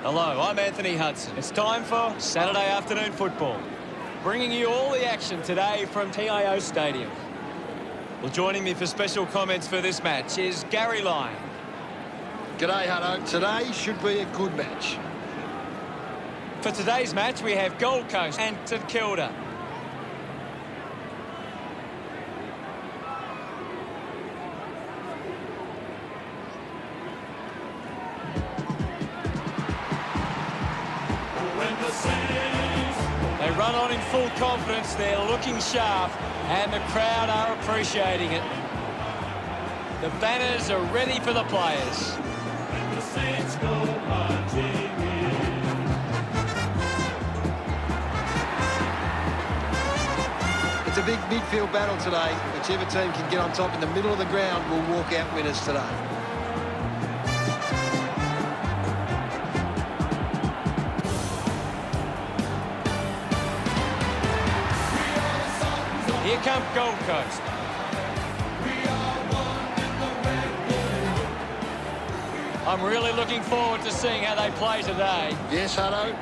Hello, I'm Anthony Hudson. It's time for Saturday afternoon football, bringing you all the action today from TIO Stadium. Well, joining me for special comments for this match is Gary Lyon. G'day, Hutto. Today should be a good match. For today's match, we have Gold Coast and St Kilda. They run on in full confidence, they're looking sharp, and the crowd are appreciating it. The banners are ready for the players. It's a big midfield battle today. Whichever team can get on top in the middle of the ground will walk out winners today. Here comes Gold Coast. I'm really looking forward to seeing how they play today. Yes, Hutto.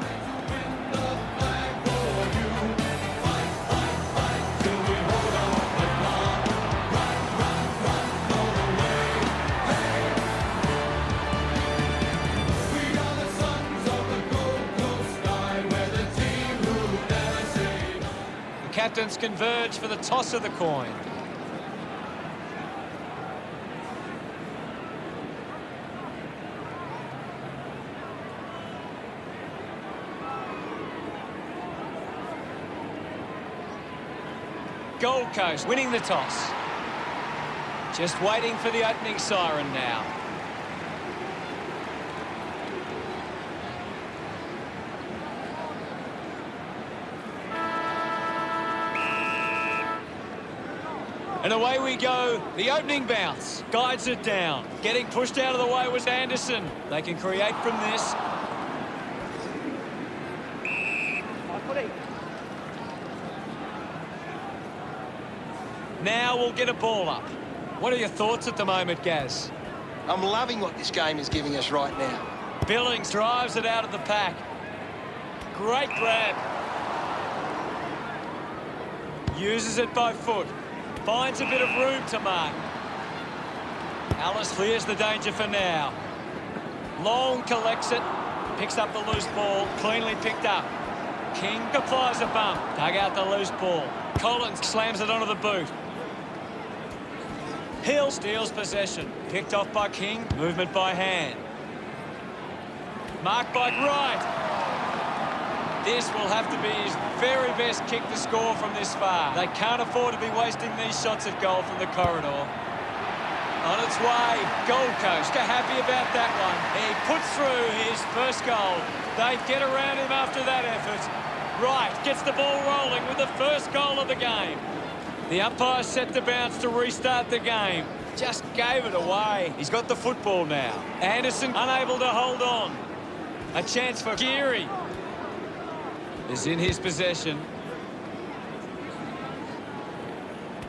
Captains converge for the toss of the coin. Gold Coast winning the toss. Just waiting for the opening siren now. And away we go. The opening bounce guides it down. Getting pushed out of the way was Anderson. They can create from this. Now we'll get a ball up. What are your thoughts at the moment, Gaz? I'm loving what this game is giving us right now. Billings drives it out of the pack. Great grab. Uses it by foot. Finds a bit of room to mark. Alice clears the danger for now. Long collects it. Picks up the loose ball. Cleanly picked up. King applies a bump. Dug out the loose ball. Collins slams it onto the boot. Hill steals possession. Picked off by King. Movement by hand. Marked by Wright. This will have to be his very best kick to score from this far. They can't afford to be wasting these shots at goal from the corridor. On its way, Gold Coast are happy about that one. He puts through his first goal. They get around him after that effort. Wright gets the ball rolling with the first goal of the game. The umpire set the bounce to restart the game. Just gave it away. He's got the football now. Anderson unable to hold on. A chance for Geary. Is in his possession.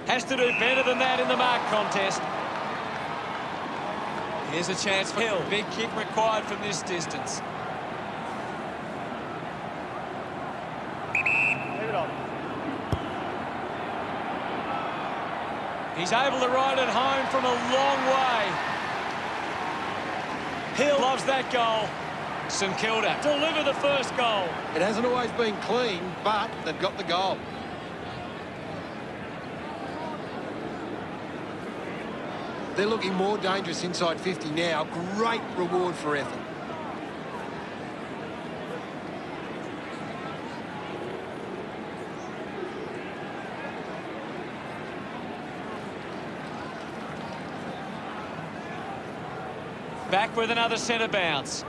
Has to do better than that in the mark contest. Here's a chance for Hill. Big kick required from this distance. Leave it on. He's able to ride it home from a long way. Hill loves that goal. St Kilda deliver the first goal. It hasn't always been clean, but they've got the goal. They're looking more dangerous inside 50 now. Great reward for effort. Back with another centre bounce.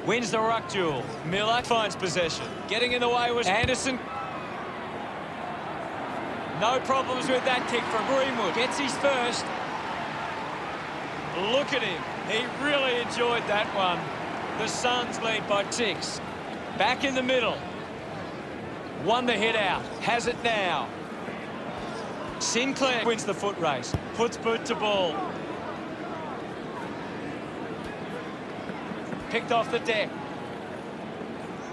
Wins the ruck duel. Miller finds possession. Getting in the way was Anderson. No problems with that kick from Greenwood. Gets his first. Look at him. He really enjoyed that one. The Suns lead by 6. Back in the middle. Won the hit out. Has it now. Sinclair wins the foot race. Puts boot to ball. Picked off the deck.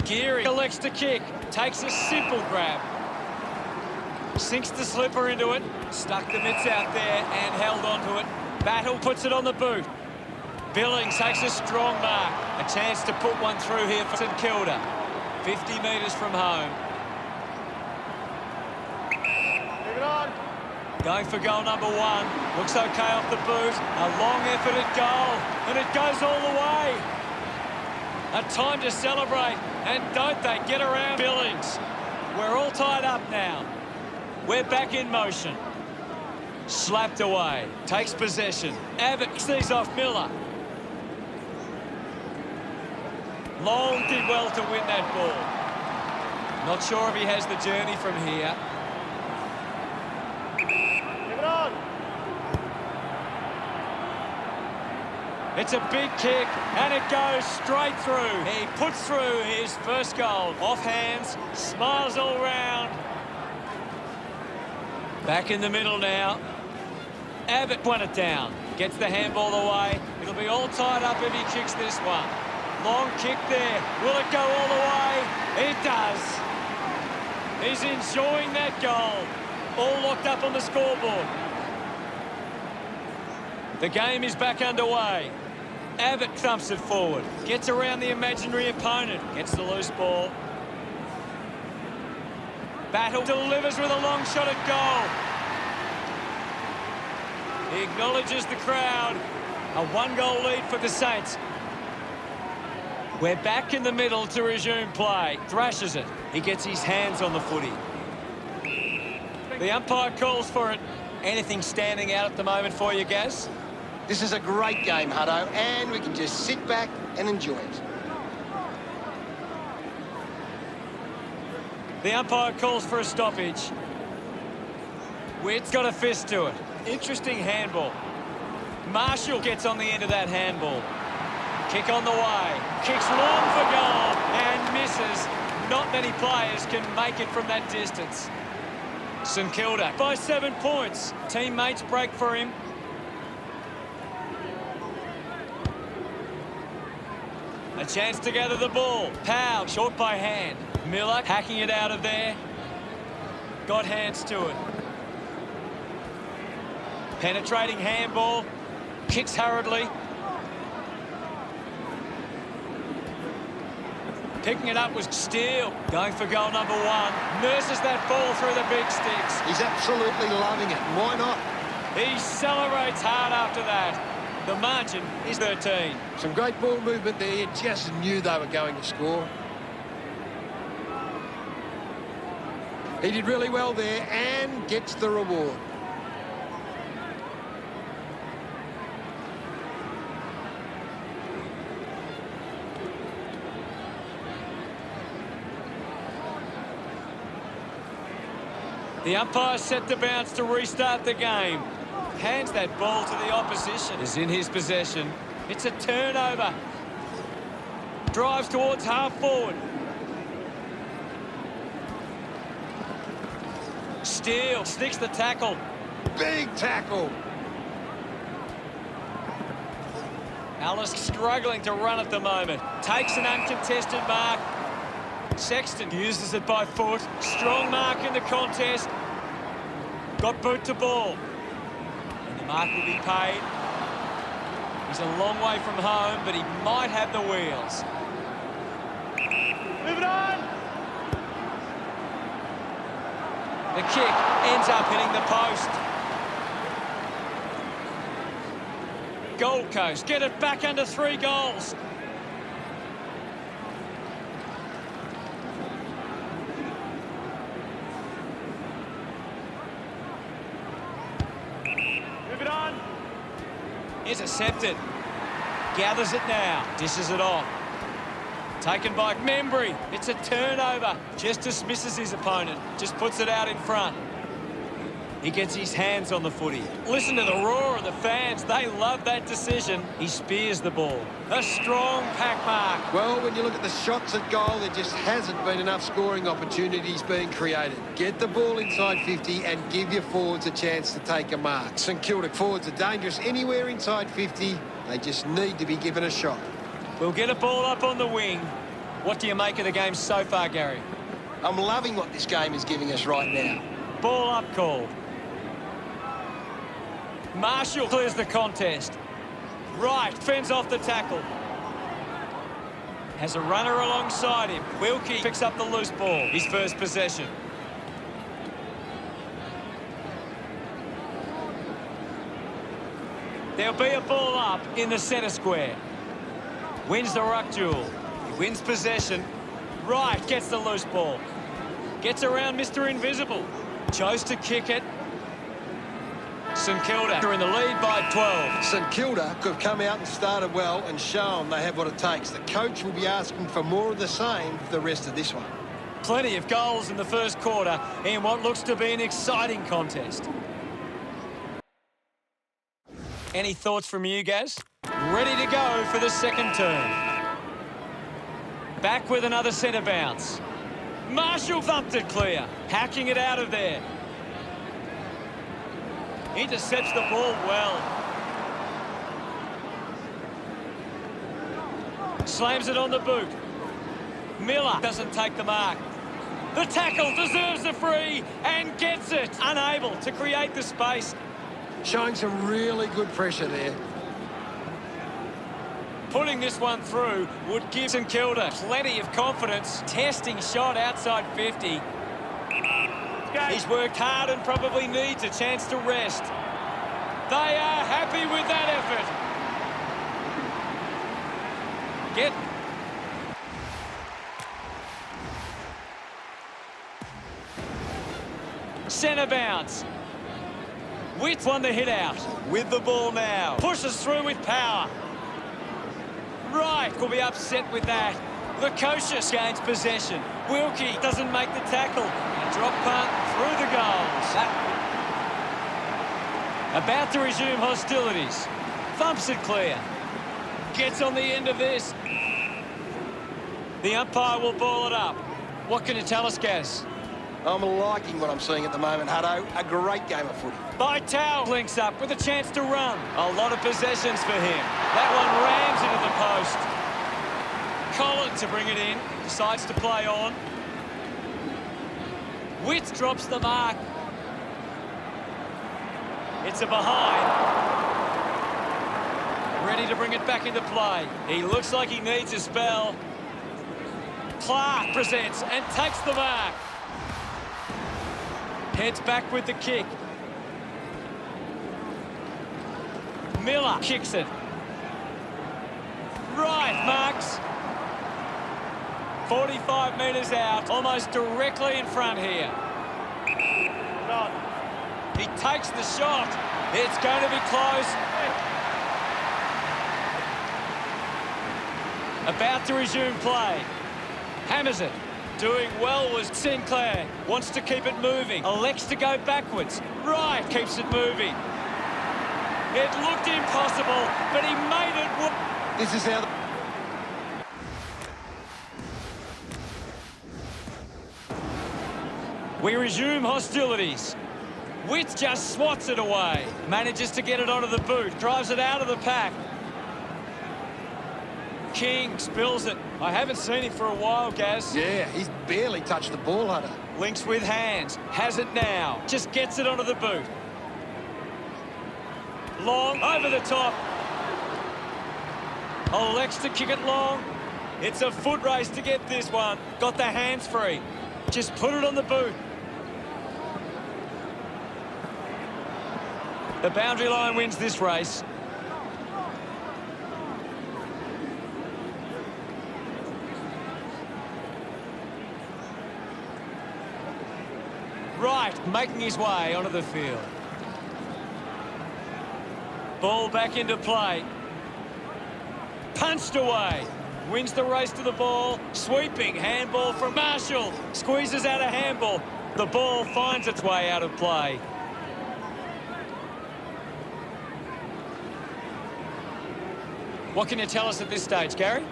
Geary elects to kick. Takes a simple grab. Sinks the slipper into it. Stuck the mitts out there and held onto it. Battle puts it on the boot. Billings takes a strong mark. A chance to put one through here for St Kilda. 50 metres from home. Move it on. Going for goal number 1. Looks okay off the boot. A long effort at goal. And it goes all the way. A time to celebrate. And don't they get around Billings. We're all tied up now. We're back in motion. Slapped away. Takes possession. Abbott sees off Miller. Long did well to win that ball. Not sure if he has the journey from here. Move it on. It's a big kick, and it goes straight through. He puts through his first goal. Off hands, smiles all round. Back in the middle now. Abbott won it down. Gets the handball away. It'll be all tied up if he kicks this one. Long kick there. Will it go all the way? It does. He's enjoying that goal. All locked up on the scoreboard. The game is back underway. Abbott thumps it forward. Gets around the imaginary opponent. Gets the loose ball. Battle delivers with a long shot at goal. He acknowledges the crowd. A 1-goal lead for the Saints. We're back in the middle to resume play. Thrashes it. He gets his hands on the footy. The umpire calls for it. Anything standing out at the moment for you, Gaz? This is a great game, Hutto, and we can just sit back and enjoy it. The umpire calls for a stoppage. Witt's got a fist to it. Interesting handball. Marshall gets on the end of that handball. Kick on the way. Kicks long for goal and misses. Not many players can make it from that distance. St Kilda by 7 points. Teammates break for him. A chance to gather the ball. Powell, short by hand. Miller hacking it out of there. Got hands to it. Penetrating handball. Kicks hurriedly. Picking it up was Steele. Going for goal number 1. Nurses that ball through the big sticks. He's absolutely loving it. Why not? He celebrates hard after that. The margin is 13. Some great ball movement there. You just knew they were going to score. He did really well there and gets the reward. The umpire set to bounce to restart the game. Hands that ball to the opposition. Is in his possession. It's a turnover. Drives towards half forward. Steele sticks the tackle. Big tackle. Alice struggling to run at the moment. Takes an uncontested mark. Sexton uses it by foot. Strong mark in the contest. Got boot to ball. And the mark will be paid. He's a long way from home, but he might have the wheels. Move it on. The kick ends up hitting the post. Gold Coast get it back under 3 goals. Move it on. Intercepted. Gathers it now. Dishes it off. Taken by Membry. It's a turnover. Just dismisses his opponent. Just puts it out in front. He gets his hands on the footy. Listen to the roar of the fans. They love that decision. He spears the ball. A strong pack mark. Well, when you look at the shots at goal, there just hasn't been enough scoring opportunities being created. Get the ball inside 50 and give your forwards a chance to take a mark. St Kilda forwards are dangerous anywhere inside 50. They just need to be given a shot. We'll get a ball up on the wing. What do you make of the game so far, Gary? I'm loving what this game is giving us right now. Ball up called. Marshall clears the contest. Right, fends off the tackle. Has a runner alongside him. Wilkie picks up the loose ball. His first possession. There'll be a ball up in the centre square. Wins the ruck duel. He wins possession. Right, gets the loose ball. Gets around Mr. Invisible. Chose to kick it. St Kilda are in the lead by 12. St Kilda could have come out and started well and shown they have what it takes. The coach will be asking for more of the same for the rest of this one. Plenty of goals in the first quarter in what looks to be an exciting contest. Any thoughts from you, Gaz? Ready to go for the second turn. Back with another centre bounce. Marshall thumped it clear. Hacking it out of there. Intercepts the ball well. Slams it on the boot. Miller doesn't take the mark. The tackle deserves the free and gets it. Unable to create the space. Showing some really good pressure there. Putting this one through would give St Kilda plenty of confidence. Testing shot outside 50. He's worked hard and probably needs a chance to rest. They are happy with that effort. Centre bounce. Witt won the hit out. With the ball now. Pushes through with power. Right, could be upset with that. Lukosius gains possession. Wilkie doesn't make the tackle. A drop punt through the goals. About to resume hostilities. Thumps it clear. Gets on the end of this. The umpire will ball it up. What can you tell us, Gaz? I'm liking what I'm seeing at the moment, Hutto. A great game of footy. Vital links up with a chance to run. A lot of possessions for him. That one rams into the post. Collins to bring it in. Decides to play on. Witt drops the mark. It's a behind. Ready to bring it back into play. He looks like he needs a spell. Clark presents and takes the mark. Heads back with the kick. Miller kicks it. Right, marks. 45 metres out, almost directly in front here. He takes the shot. It's going to be close. About to resume play. Hammers it. Doing well was Sinclair. Wants to keep it moving. Elects to go backwards. Right, keeps it moving. It looked impossible, but he made it work. This is how... We resume hostilities. Witt just swats it away. Manages to get it onto the boot. Drives it out of the pack. King spills it. I haven't seen him for a while, Gaz. Yeah, he's barely touched the ball, Hutto. Links with hands. Has it now. Just gets it onto the boot. Long, over the top. Elects to kick it long. It's a foot race to get this one. Got the hands free. Just put it on the boot. The boundary line wins this race. Right, making his way onto the field. Ball back into play. Punched away. Wins the race to the ball. Sweeping handball from Marshall. Squeezes out a handball. The ball finds its way out of play. What can you tell us at this stage, Gary?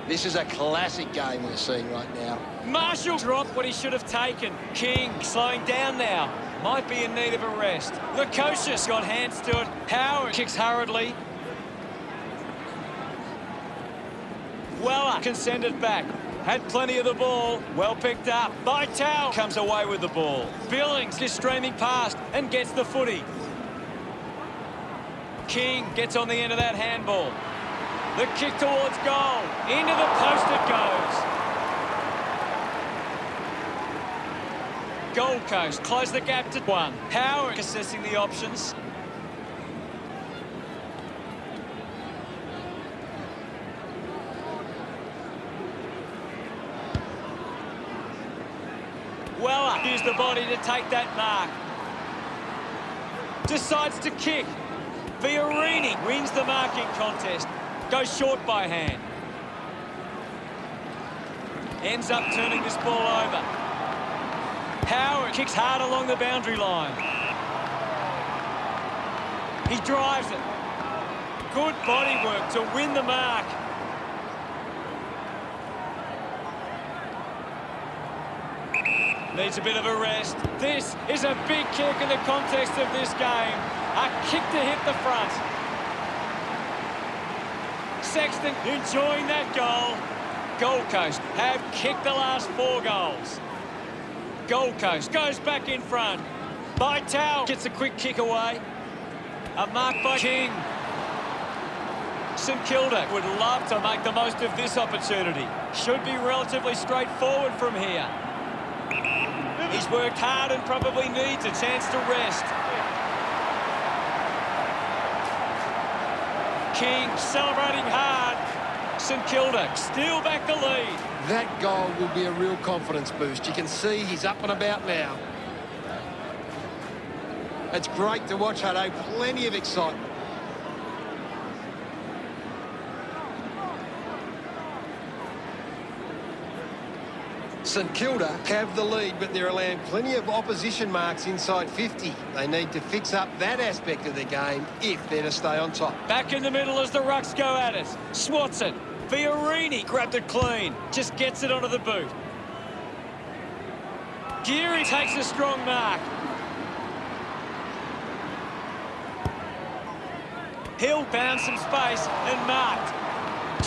This is a classic game we're seeing right now. Marshall dropped what he should have taken. King slowing down now. Might be in need of a rest. Lukosius got hands to it. Howard kicks hurriedly. Weller can send it back. Had plenty of the ball. Well picked up. Vital comes away with the ball. Billings is streaming past and gets the footy. King gets on the end of that handball. The kick towards goal. Into the post it goes. Gold Coast close the gap to 1. Howard assessing the options. Weller used the body to take that mark. Decides to kick. Fiorini wins the marking contest. Goes short by hand. Ends up turning this ball over. Howard kicks hard along the boundary line. He drives it. Good body work to win the mark. Needs a bit of a rest. This is a big kick in the context of this game. A kick to hit the front. Sexton enjoying that goal. Gold Coast have kicked the last 4 goals. Gold Coast goes back in front. Vital gets a quick kick away. A mark by King. St Kilda would love to make the most of this opportunity. Should be relatively straightforward from here. He's worked hard and probably needs a chance to rest. King celebrating hard. St Kilda still back the lead. That goal will be a real confidence boost. You can see he's up and about now. It's great to watch, Hutto. Plenty of excitement. St Kilda have the lead, but they're allowing plenty of opposition marks inside 50. They need to fix up that aspect of their game if they're to stay on top. Back in the middle as the Rucks go at it. Swats it. Fiorini grabbed it clean. Just gets it onto the boot. Geary takes a strong mark. Hill found some space and marked.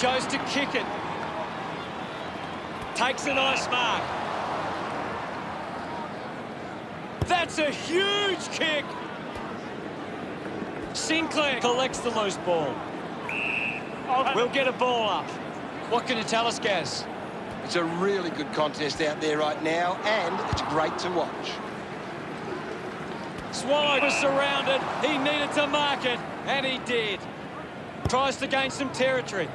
Chose to kick it. Takes a nice mark. That's a huge kick. Sinclair collects the loose ball. We'll get a ball up. What can you tell us, Gaz? It's a really good contest out there right now, and it's great to watch. Swallow was surrounded. He needed to mark it, and he did. Tries to gain some territory.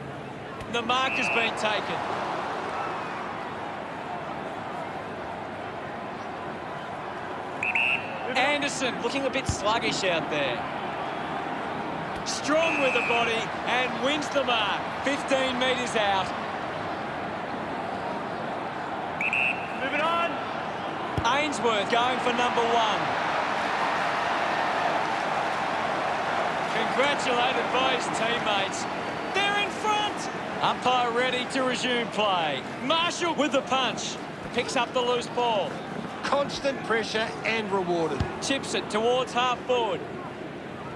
The mark has been taken. Anderson looking a bit sluggish out there. Strong with the body and wins the mark. 15 metres out. Moving on. Ainsworth going for number 1. Congratulated by his teammates. They're in front. Umpire ready to resume play. Marshall with the punch. Picks up the loose ball. Constant pressure and rewarded. Chips it towards half forward.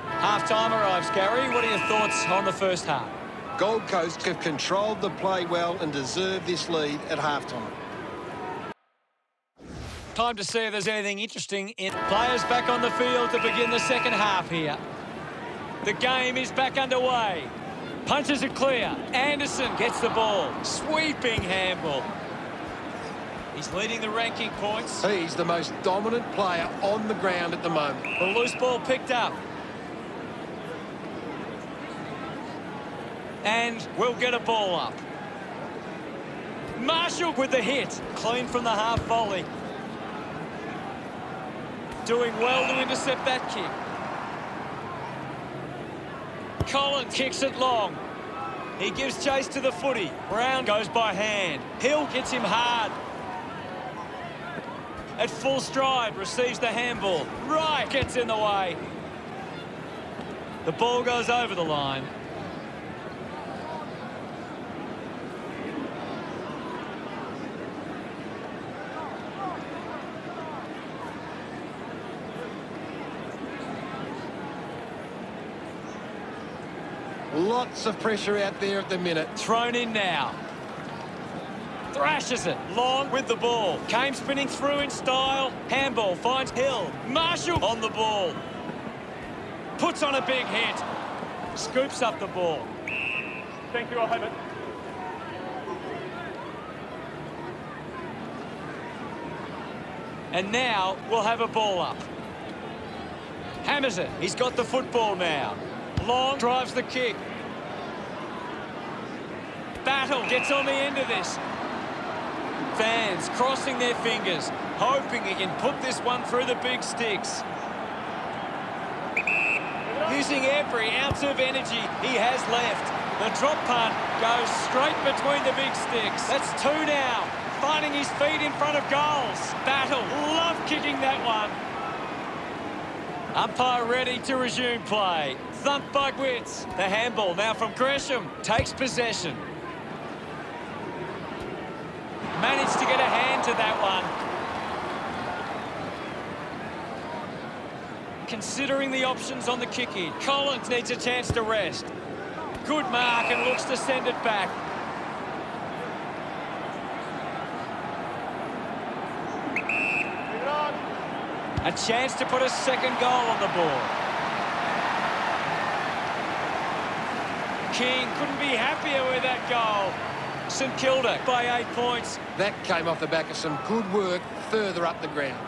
Half-time arrives, Gary. What are your thoughts on the first half? Gold Coast have controlled the play well and deserve this lead at half-time. Time to see if there's anything interesting in players back on the field to begin the second half here. The game is back underway. Punches it clear. Anderson gets the ball. Sweeping handball. He's leading the ranking points. He's the most dominant player on the ground at the moment. The loose ball picked up. And we'll get a ball up. Marshall with the hit. Clean from the half volley. Doing well to intercept that kick. Collins kicks it long. He gives chase to the footy. Brown goes by hand. Hill hits him hard. At full stride, receives the handball. Right, gets in the way. The ball goes over the line. Lots of pressure out there at the minute. Thrown in now. Thrashes it. Long with the ball. Came spinning through in style. Handball finds Hill. Marshall on the ball. Puts on a big hit. Scoops up the ball. Thank you, I'll have it. And now we'll have a ball up. Hammers it. He's got the football now. Long drives the kick. Battle gets on the end of this. Fans crossing their fingers, hoping he can put this one through the big sticks. Using every ounce of energy he has left. The drop punt goes straight between the big sticks. That's two now. Finding his feet in front of goals. Battle, love kicking that one. Umpire ready to resume play. Thumped by Witts. The handball now from Gresham. Takes possession. Managed to get a hand to that one. Considering the options on the kick-in. Collins needs a chance to rest. Good mark and looks to send it back. A chance to put a second goal on the board. King couldn't be happier with that goal. St Kilda by 8 points. That came off the back of some good work further up the ground.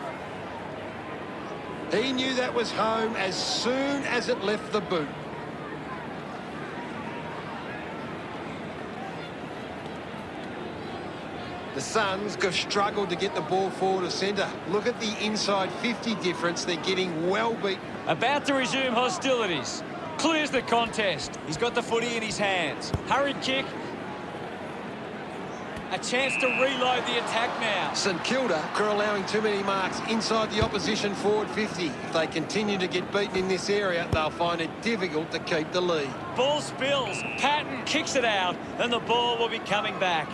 He knew that was home as soon as it left the boot. The Suns have struggled to get the ball forward of centre. Look at the inside 50 difference. They're getting well beaten. About to resume hostilities. Clears the contest. He's got the footy in his hands. Hurried kick. A chance to reload the attack now. St Kilda are allowing too many marks inside the opposition forward 50. If they continue to get beaten in this area, they'll find it difficult to keep the lead. Ball spills. Patton kicks it out, and the ball will be coming back.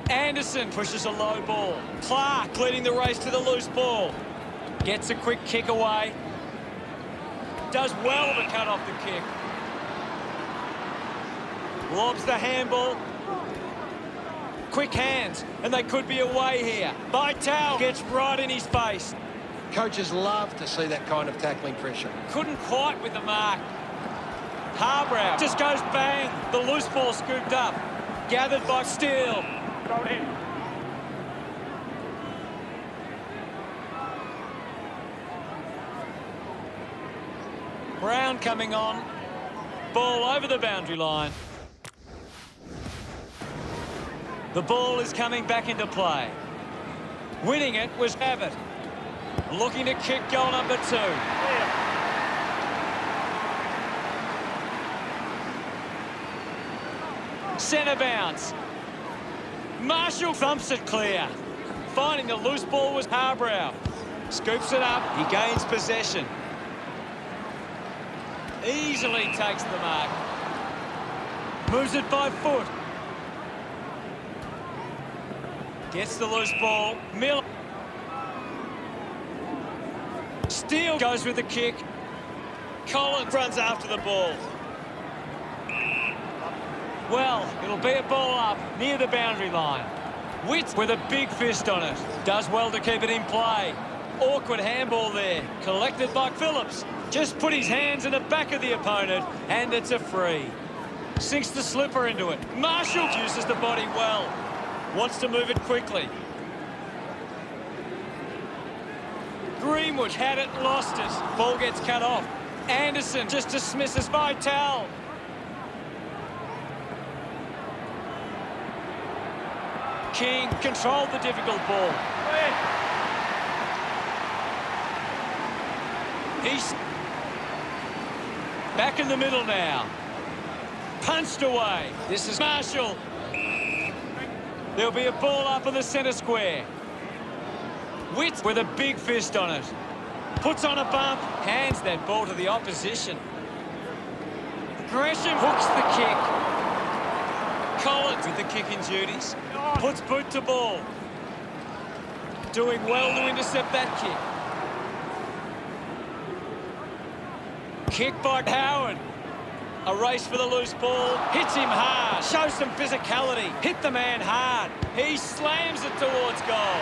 Anderson pushes a low ball. Clark leading the race to the loose ball. Gets a quick kick away. Does well to cut off the kick. Lobs the handball. Quick hands, and they could be away here. Vital gets right in his face. Coaches love to see that kind of tackling pressure. Couldn't quite with the mark. Harbrow just goes bang. The loose ball scooped up. Gathered by Steele. Throw it in. Brown coming on. Ball over the boundary line. The ball is coming back into play. Winning it was Abbott. Looking to kick goal number 2. Centre bounce. Marshall thumps it clear. Finding the loose ball was Harbrow. Scoops it up. He gains possession. Easily takes the mark. Moves it by foot. Gets the loose ball. Miller. Steele goes with the kick. Collins runs after the ball. Well, it'll be a ball up near the boundary line. Witt with a big fist on it. Does well to keep it in play. Awkward handball there. Collected by Phillips. Just put his hands in the back of the opponent, and it's a free. Sinks the slipper into it. Marshall uses the body well. Wants to move it quickly. Greenwood had it, lost it. Ball gets cut off. Anderson just dismisses Vital. King controlled the difficult ball. He's back in the middle now. Punched away. This is Marshall. There'll be a ball up in the centre square. Witt with a big fist on it. Puts on a bump. Hands that ball to the opposition. Gresham hooks the kick. Collins with the kicking duties. Puts boot to ball. Doing well to intercept that kick. Kick by Howard. A race for the loose ball. Hits him hard. Shows some physicality. Hit the man hard. He slams it towards goal.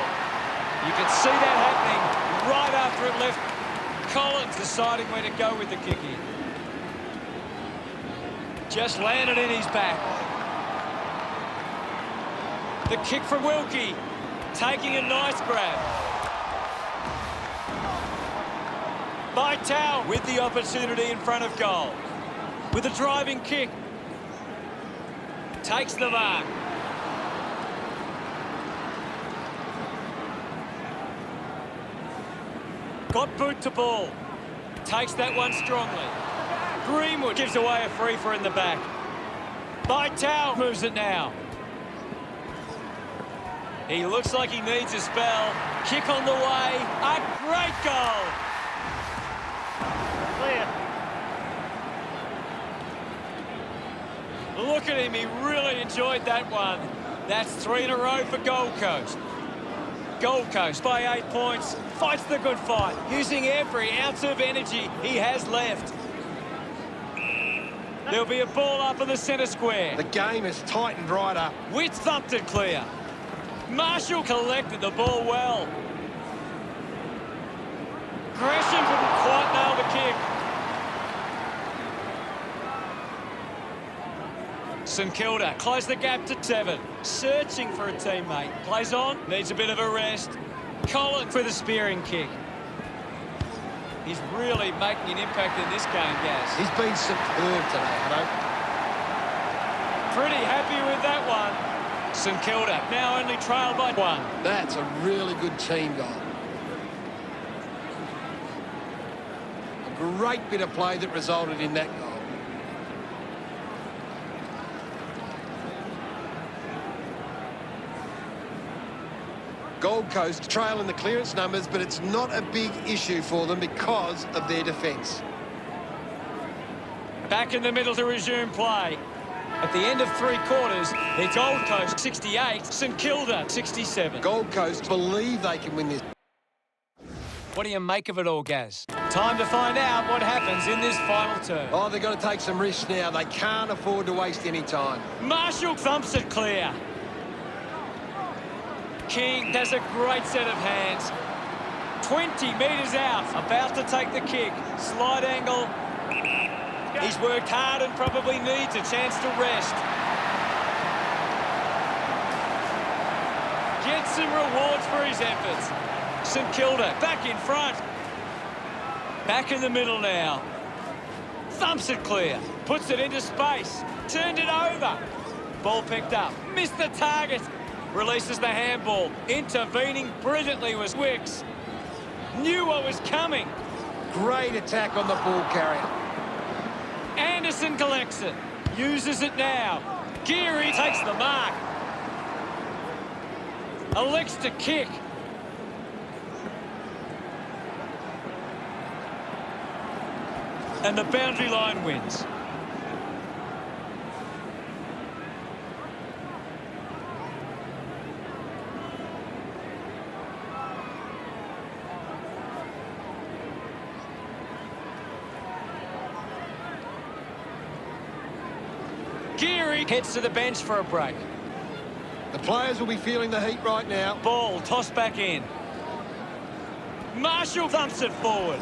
You can see that happening right after it left. Collins deciding where to go with the kick in. Just landed in his back. The kick from Wilkie. Taking a nice grab. Vital with the opportunity in front of goal. With a driving kick. Takes the mark. Got boot to ball. Takes that one strongly. Greenwood gives away a free for in the back. Vital moves it now. He looks like he needs a spell. Kick on the way. A great goal. Clear. Look at him. He really enjoyed that one. That's 3 in a row for Gold Coast. Gold Coast by 8 points. Fights the good fight, using every ounce of energy he has left. There'll be a ball up in the centre square. The game has tightened right up. Witt thumped it clear. Marshall collected the ball well. Gresham couldn't quite nail the kick. St Kilda close the gap to 7. Searching for a teammate. Plays on, needs a bit of a rest. Collins with a spearing kick. He's really making an impact in this game, Gaz. He's been superb today, Hutto. Pretty happy with that one. St Kilda now only trailed by 1. That's a really good team goal. A great bit of play that resulted in that goal. Gold Coast trailing the clearance numbers, but it's not a big issue for them because of their defence. Back in the middle to resume play. At the end of 3 quarters, it's Gold Coast 68, St Kilda 67. Gold Coast believe they can win this. What do you make of it all, Gaz? Time to find out what happens in this final turn. Oh, they've got to take some risks now. They can't afford to waste any time. Marshall thumps it clear. King has a great set of hands. 20 metres out, about to take the kick. Slide angle. He's worked hard and probably needs a chance to rest. Gets some rewards for his efforts. St Kilda back in front. Back in the middle now. Thumps it clear. Puts it into space. Turned it over. Ball picked up. Missed the target. Releases the handball. Intervening brilliantly was Wicks. Knew what was coming. Great attack on the ball carrier. Anderson collects it. Uses it now. Geary takes the mark. Elects to kick. And the boundary line wins. Geary heads to the bench for a break. The players will be feeling the heat right now. Ball tossed back in. Marshall thumps it forward.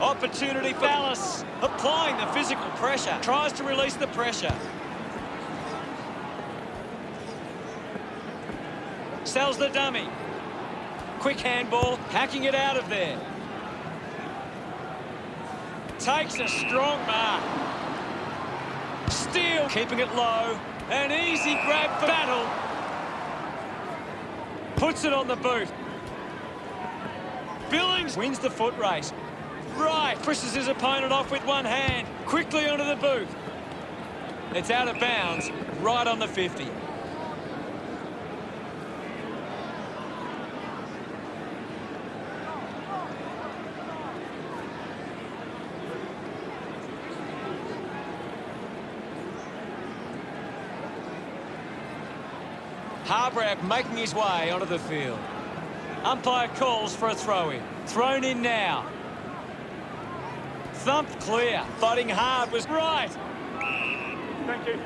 Opportunity for Alice. Applying the physical pressure. Tries to release the pressure. Sells the dummy. Quick handball. Hacking it out of there. Takes a strong mark. Steele keeping it low. An easy grab for Battle. Puts it on the boot. Billings wins the foot race. Right, pushes his opponent off with one hand. Quickly onto the boot. It's out of bounds, right on the 50. Harbrack making his way onto the field. Umpire calls for a throw-in. Thrown in now. Thumped clear. Fighting hard was right. Thank you.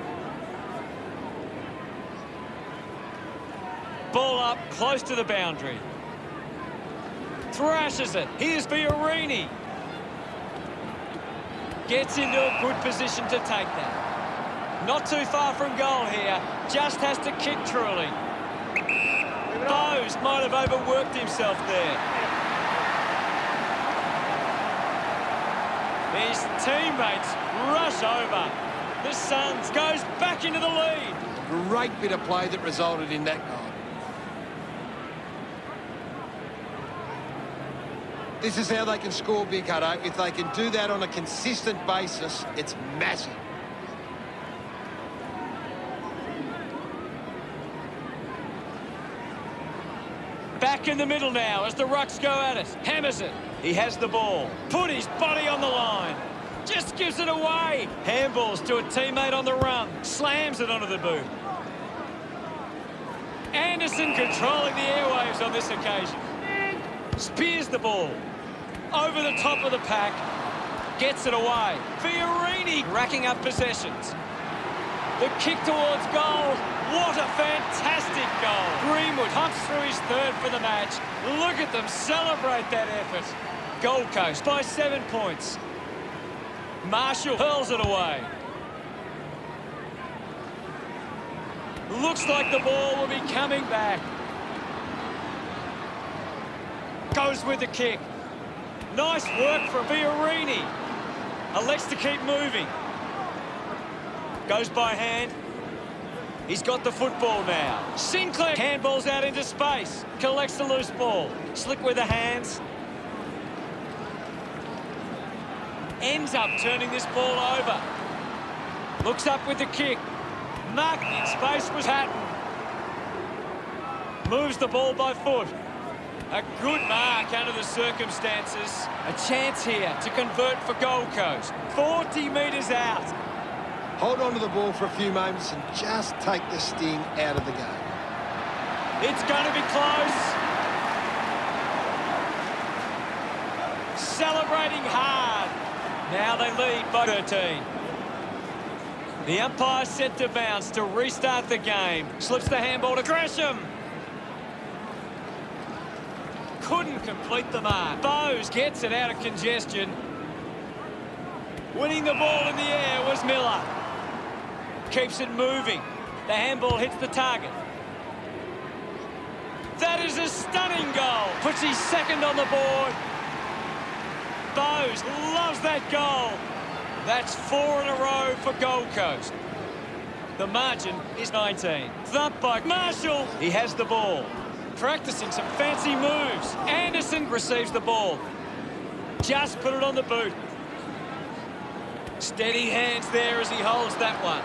Ball up close to the boundary. Thrashes it. Here's Fiorini. Gets into a good position to take that. Not too far from goal here. Just has to kick truly. Bowes might have overworked himself there. His teammates rush over. The Suns goes back into the lead. Great bit of play that resulted in that goal. This is how they can score big, Hutto. If they can do that on a consistent basis, it's massive. Back in the middle now as the Rucks go at it. Hammers it. He has the ball. Put his body on the line. Just gives it away. Handballs to a teammate on the run. Slams it onto the boot. Anderson controlling the airwaves on this occasion. Spears the ball. Over the top of the pack. Gets it away. Fiorini racking up possessions. The kick towards goal. What a fantastic goal. Greenwood hunts through his third for the match. Look at them celebrate that effort. Gold Coast by 7 points. Marshall hurls it away. Looks like the ball will be coming back. Goes with the kick. Nice work from Fiorini. Elects to keep moving. Goes by hand. He's got the football now. Sinclair handballs out into space. Collects the loose ball. Slick with the hands. Ends up turning this ball over. Looks up with the kick. Marked in space was Hatton. Moves the ball by foot. A good mark under the circumstances. A chance here to convert for Gold Coast. 40 metres out. Hold on to the ball for a few moments and just take the sting out of the game. It's going to be close. Celebrating hard. Now they lead by 13. The umpire set to bounce to restart the game. Slips the handball to Gresham. Couldn't complete the mark. Bowes gets it out of congestion. Winning the ball in the air was Miller. Keeps it moving. The handball hits the target. That is a stunning goal. Puts his second on the board. Bowes loves that goal. That's 4 in a row for Gold Coast. The margin is 19. Thumped by Marshall. He has the ball. Practicing some fancy moves. Anderson receives the ball. Just put it on the boot. Steady hands there as he holds that one.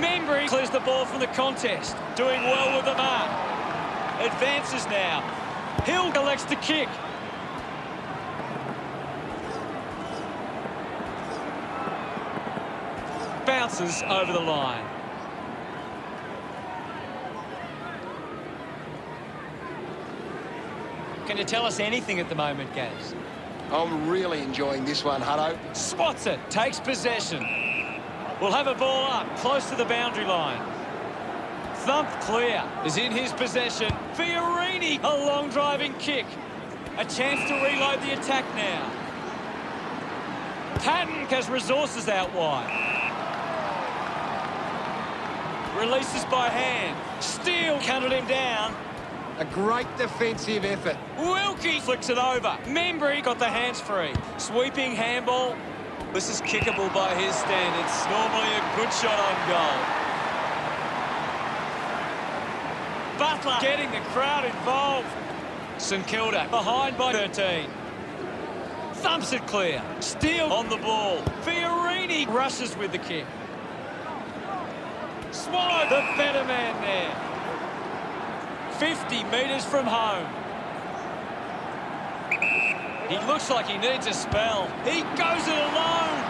Membry clears the ball from the contest. Doing well with the mark. Advances now. Hill elects to kick. Bounces over the line. Can you tell us anything at the moment, Gaz? I'm really enjoying this one, Hutto. Spots it, takes possession. We'll have a ball up, close to the boundary line. Thumped clear is in his possession. Fiorini, a long driving kick. A chance to reload the attack now. Patton has resources out wide. Releases by hand. Steele counted him down. A great defensive effort. Wilkie flicks it over. Membry got the hands free. Sweeping handball. This is kickable by his standards. Normally a good shot on goal. Butler getting the crowd involved. St Kilda behind by 13. Thumps it clear. Steele on the ball. Fiorini rushes with the kick. Swallow the better man there. 50 metres from home. He looks like he needs a spell. He goes it alone.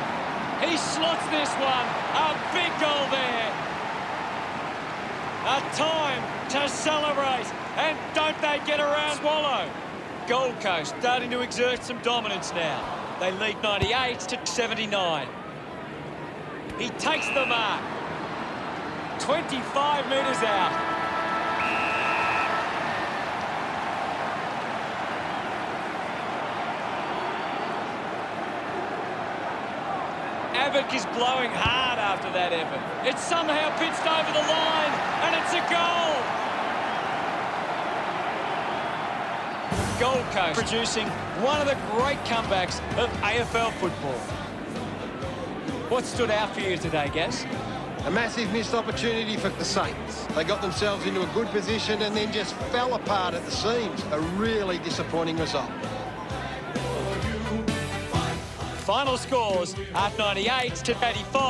He slots this one. A big goal there. A time to celebrate, and don't they get around Swallow? Gold Coast starting to exert some dominance now. They lead 98 to 79. He takes the mark. 25 metres out. Abbott is blowing hard after that effort. It's somehow pitched over the line, and it's a goal. Gold Coast producing one of the great comebacks of AFL football. What stood out for you today, Gaz? A massive missed opportunity for the Saints. They got themselves into a good position and then just fell apart at the seams. A really disappointing result. Final scores at 98 to 85.